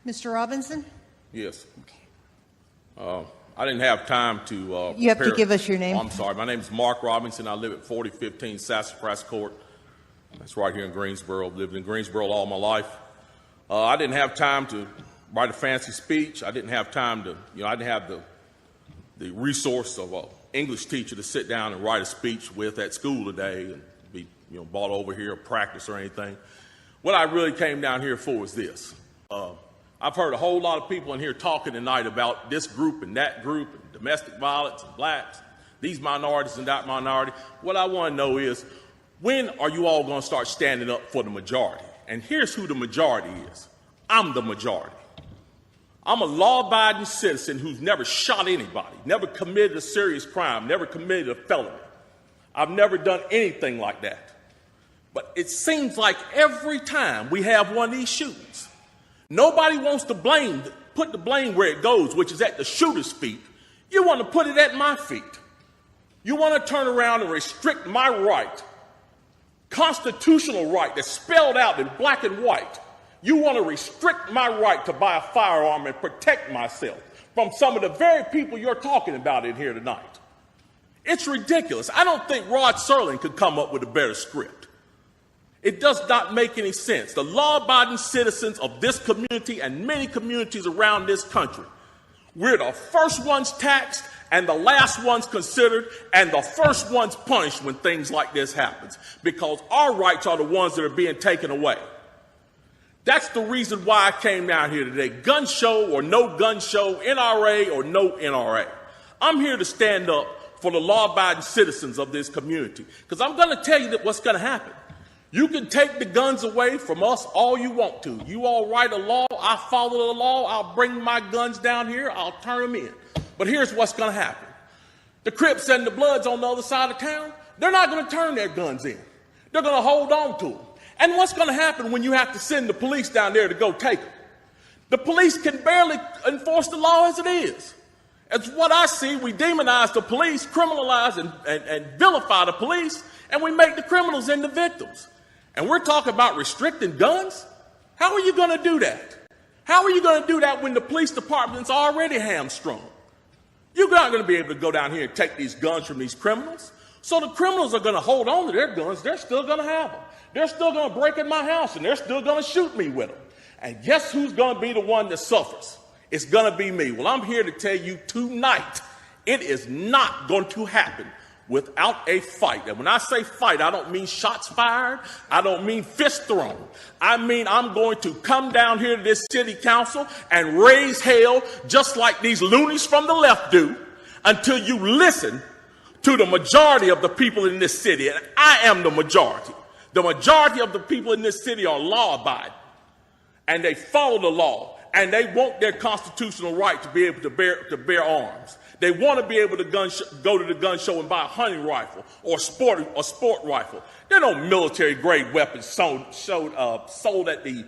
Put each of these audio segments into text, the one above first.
Mr. Robinson? Yes. I didn't have time to You have to give us your name. Oh, I'm sorry. My name is Mark Robinson. I live at 4015 Sassafras Court. That's right here in Greensboro. I've lived in Greensboro all my life. I didn't have time to write a fancy speech. I didn't have time to, I didn't have the resource of an English teacher to sit down and write a speech with at school today and be, brought over here or practice or anything. What I really came down here for is this. I've heard a whole lot of people in here talking tonight about this group and that group and domestic violence and blacks, these minorities and that minority. What I want to know is, when are you all going to start standing up for the majority? And here's who the majority is. I'm the majority. I'm a law-abiding citizen who's never shot anybody, never committed a serious crime, never committed a felony. I've never done anything like that. But it seems like every time we have one of these shootings, nobody wants to put the blame where it goes, which is at the shooter's feet. You want to put it at my feet. You want to turn around and restrict my right, constitutional right that's spelled out in black and white. You want to restrict my right to buy a firearm and protect myself from some of the very people you're talking about in here tonight. It's ridiculous. I don't think Rod Serling could come up with a better script. It does not make any sense. The law-abiding citizens of this community and many communities around this country, we're the first ones taxed and the last ones considered and the first ones punished when things like this happens, because our rights are the ones that are being taken away. That's the reason why I came down here today. Gun show or no gun show, NRA or no NRA. I'm here to stand up for the law-abiding citizens of this community, because I'm going to tell you that what's going to happen. You can take the guns away from us all you want to. You all write a law, I follow the law, I'll bring my guns down here, I'll turn them in. But here's what's going to happen. The Crips and the Bloods on the other side of town, they're not going to turn their guns in. They're going to hold on to them. And what's going to happen when you have to send the police down there to go take them? The police can barely enforce the law as it is. As what I see, we demonize the police, criminalize and vilify the police, and we make the criminals into victims. And we're talking about restricting guns? How are you going to do that? How are you going to do that when the police department's already hamstrung? You're not going to be able to go down here and take these guns from these criminals. So the criminals are going to hold on to their guns. They're still going to have them. They're still going to break in my house, and they're still going to shoot me with them. And guess who's going to be the one that suffers? It's going to be me. Well, I'm here to tell you tonight, it is not going to happen without a fight. And when I say fight, I don't mean shots fired. I don't mean fist thrown. I mean I'm going to come down here to this city council and raise hell just like these loonies from the left do until you listen to the majority of the people in this city. And I am the majority. The majority of the people in this city are law-abiding, and they follow the law, and they want their constitutional right to be able to bear arms. They want to be able to go to the gun show and buy a hunting rifle or a sport rifle. There are no military-grade weapons sold at the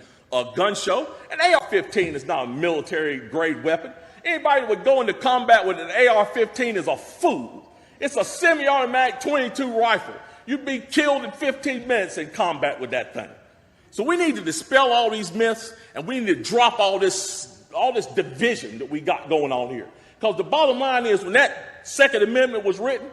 gun show. An AR-15 is not a military-grade weapon. Anybody that would go into combat with an AR-15 is a fool. It's a semi-automatic .22 rifle. You'd be killed in 15 minutes in combat with that thing. So we need to dispel all these myths, and we need to drop all this division that we got going on here. Because the bottom line is, when that Second Amendment was written,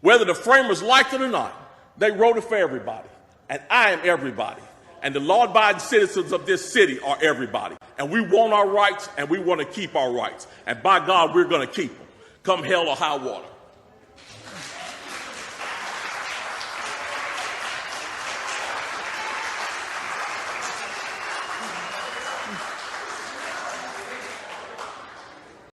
whether the framers liked it or not, they wrote it for everybody. And I am everybody. And the law-abiding citizens of this city are everybody. And we want our rights, and we want to keep our rights. And by God, we're going to keep them, come hell or high water.